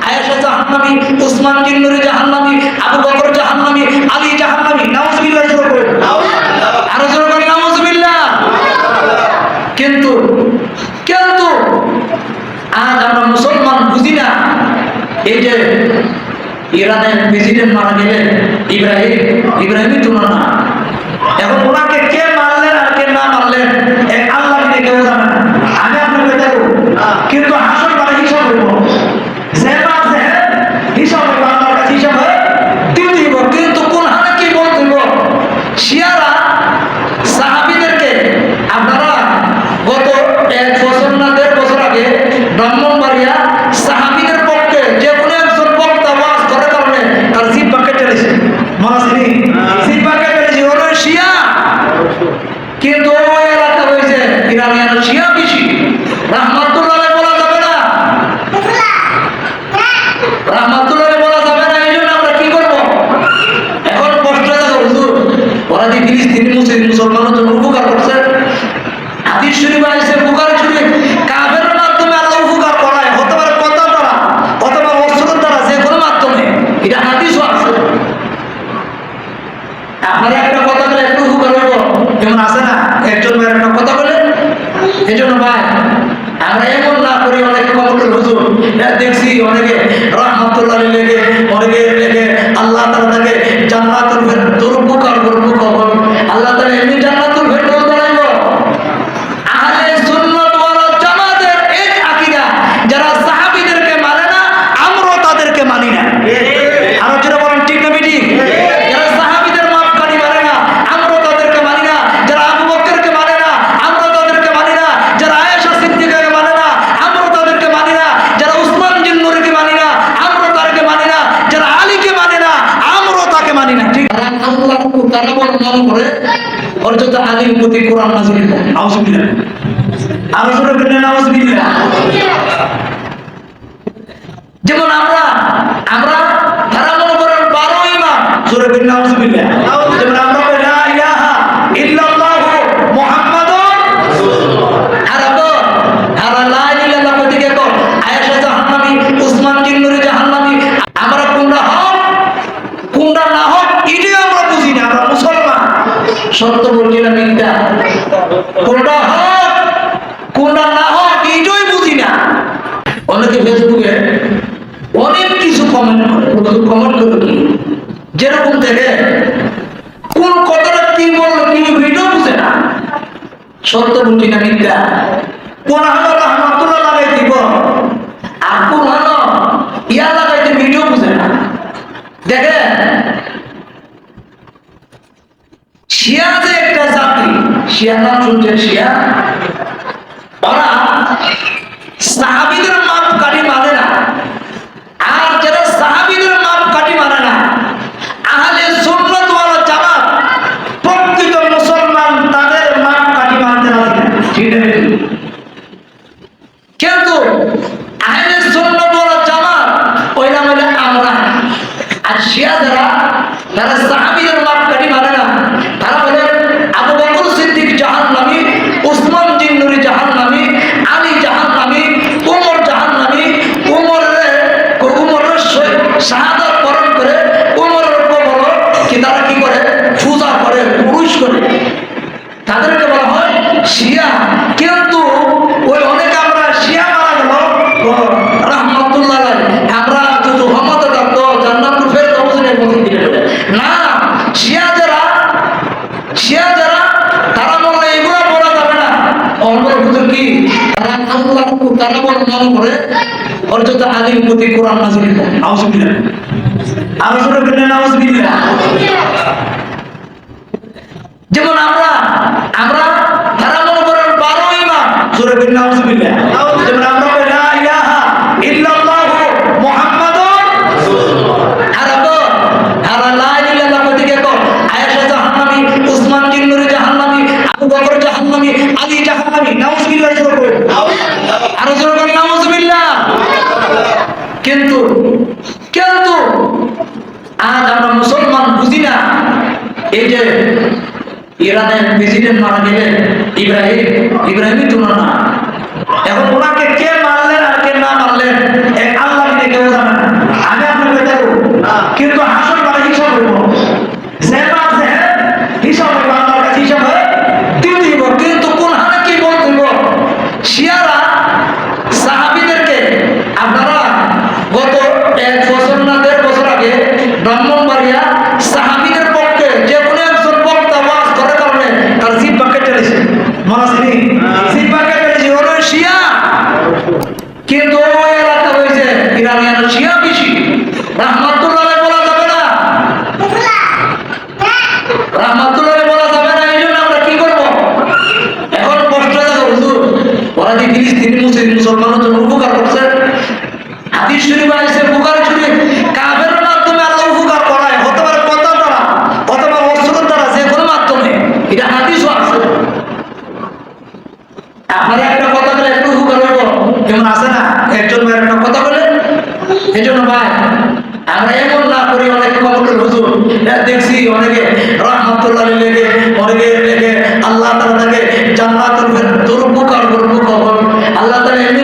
আয়েশা জাহান্নামী, উসমান জিন্নুরি জাহান্নামী, আবু বকর জাহান্নামী, আলী জাহান্নামী। নাউজুবিল্লাহ। আরো জোরে বলেন নাউজুবিল্লাহ। কিন্তু কিন্তু আজ আমরা মুসলমান বুঝি না, এই যে ইরানের প্রেসিডেন্ট মারা গেলেন ইব্রাহিমই তো না, এখন ওনাকে কে মারলেন আর কে না মারলেন এক আল্লাহ কেউ জানে না। আমি আপনাকে দেখো, কিন্তু আসল বাড়ি হিসাব হইব, যে মারছে হিসাব হইব, আমার কাছে হিসাব দিয়ে দিব। কিন্তু কোন হারে কি বলতেইব? শিয়ারা সাহাবীদেরকে, আপনারা গত 1 বছর না 1.5 বছর আগে ব্রাহ্মণবাড়িয়া সাহাবীদের পক্ষে যে কোনো একজন বক্তা ওয়াজ করার কারণে তার জিভ বাঁকে চলেছে, মনে আছে নি? জিভ বাঁকে চলেছে, ওরা শিয়া। কিন্তু ওই এলাকা হয়েছে ইরানিয়ান শিয়া বেশি। রাহমাতুল্লাহ বলা যাবে না, রাহমাতুল্লাহ বলা যাবে না। এই জন্য আমরা কি করবো এখন? কষ্ট দেখো হুজুর, ওরা যে ফিলিস্তিনি মুসলমানের জন্য উপকার করছে, হাদিস শরীফ আছে, বুখারী শরীফ, কাফের মাধ্যমে আল্লাহ উপকার করায়, হতে পারে কথা দ্বারা অথবা অস্ত্রের দ্বারা, যে কোনো মাধ্যমে। এটা হাদিসও আছে। আপনারা একটা কথা বলে একটু উপকার হইব, যেমন আছে না একজন ভাই একটা কথা বলে। এই জন্য ভাই আমরা এমন না করি, অনেকে কমেন্ট হুজুর দেখছি, অনেকে রাহমাতুল্লাহ লেগে, অনেকে লেগে আল্লাহ তাআলা তাকে জান্নাতুল ফেরদৌস উপকার করব, কবর আল্লাহ তাআলা এমনি জান্নাতুল ফেরদৌস দাঁড়াইব। আহলে সুন্নাত ওয়াল জামাতের এই আকীদা, যারা সাহাবীদেরকে মানে না, আমরাও তাদেরকে মানি না। আরো যারা বলেন ঠিক না বেঠিক? যারা সাহাবীদের মাপকাঠি মানে না, আমরাও তাদেরকে মানি না। যারা আবু বকরকে মানে না, আমরাও তাদেরকে মানি না। যারা আয়েশা সিদ্দিকাকে মানে না, আমরাও তাদেরকে মানি না। যারা উসমান জিন্নুরিকে মানি না, আমরাও তাদেরকে মানি না। যারা আলীকে মানে না, আমরাও তাকে মানি না। ঠিক? আল্লাহকে তারা বর্ণনা করে অর্থাৎ আলীর প্রতি কোরআন নাযিল করে। নাউজুবিল্লাহ। আরো জোরে বলেন নাউজুবিল্লাহ। যেমন আমরা তারা মনে করেন 12 ইমাম, জোরে বলেন নাউজুবিল্লাহ। যেমন আমরা বলি লা ইলাহা ইল্লাল্লাহু মুহাম্মাদুর রাসূলুল্লাহ। আর লা ইলাহা কইতে গিয়ে কো আয়েশা জাহান্নামী, উসমান জিন্নুরি জাহান্নামী। আমরা কোনটা হক কোনটা না হক এটাই আমরা বুঝি না। আমরা মুসলমান, সত্য বলছি না মিথ্যা, কোনটা হক কোনটা না হক এটাই বুঝি না। অনেকে ফেসবুকে অনেক কিছু কমেন্ট করে, কি যেরকম দেখে কোন কথাটা কি বললো কি ভিডিও বুঝে না, সত্য বলছি না মিথ্যা, কোন হলো রাহমাতুল্লাহ লাগাই দিব আর কোন হলো ইয়া লাগাইতে ভিডিও বুঝে না। দেখে শিয়া যে একটা জাতি, শিয়া নাম শুনছেন? শিয়া ওরা সাহাবীদের মাপকাঠি মানে না। আর যারা সাহাবীদের মাপকাঠি মানে না, আহলে সুন্নাত ওয়াল জামাত প্রকৃত মুসলমান, তাদের মাপকাঠি মানতে রাজি না। ঠিক আছে? কিন্তু আহলে সুন্নাত ওয়াল জামাত ওই নাম হলো আমরা। আর শিয়া যারা, তারা সাহাবীদের মাপকাঠি মানে না। তারা বলে আবু বকর সিদ্দিক জাহান্নামী, উসমান জিন্নুরি জাহান্নামী, আলী জাহান্নামী, ওমর জাহান্নামী। ওমরের শাহাদাত বরণ করে ওমরের কবর কি তারা কি করে? পূজা করে, পুরুষ করে। তাদেরকে বলা হয় শিয়া। কিন্তু ওই অনেক আমরা শিয়া মারা গেল রাহমাতুল্লাহ আলাইহি, আমরা যদি রহমতে থাকতো জান্নাতুল ফেরদৌসের মধ্যে দিলে না। শিয়া যারা তারা বলে এগুলো বলা যাবে না। অন্য হুজুর কি তারা আল্লাহকে তারা বর্ণনা করে অর্থাৎ আলীর প্রতি কোরআন নাযিল করে। নাউজুবিল্লাহ। আরো জোরে বলেন নাউজুবিল্লাহ। যেমন আমরা তারা মনে করেন 12 ইমাম, জোরে বলেন নাউজুবিল্লাহ। যেমন আমরা বলি লা ইলাহা ইল্লাল্লাহু মুহাম্মাদুর রাসূলুল্লাহ। আর লা ইলাহা কইতে গিয়ে কো আয়েশা জাহান্নামী, উসমান জিন্নুরি জাহান্নামী, আবু বকর জাহান্নামী, আলী জাহান্নামী। নাউজুবিল্লাহ। আরো জোরে বলেন নাউজুবিল্লাহ। কিন্তু আজ আমরা মুসলমান বুঝি না, এই যে ইরানের প্রেসিডেন্ট মারা গেলেন ইব্রাহিমই তো না, এখন ওনাকে কে মারলেন আর কে না মারলেন এক আল্লাহ কেউ জানে না। এজন্য ভাই আমরা এমন না করি। অনেক কবরের হুজুর দেখছি অনেকে রাহমাতুল্লাহ লেগে অনেকে লেগে আল্লাহ তাআলা তাকে জান্নাতুল ফেরদৌস দুর্মুখ আল্লাহ তাআলা এমনি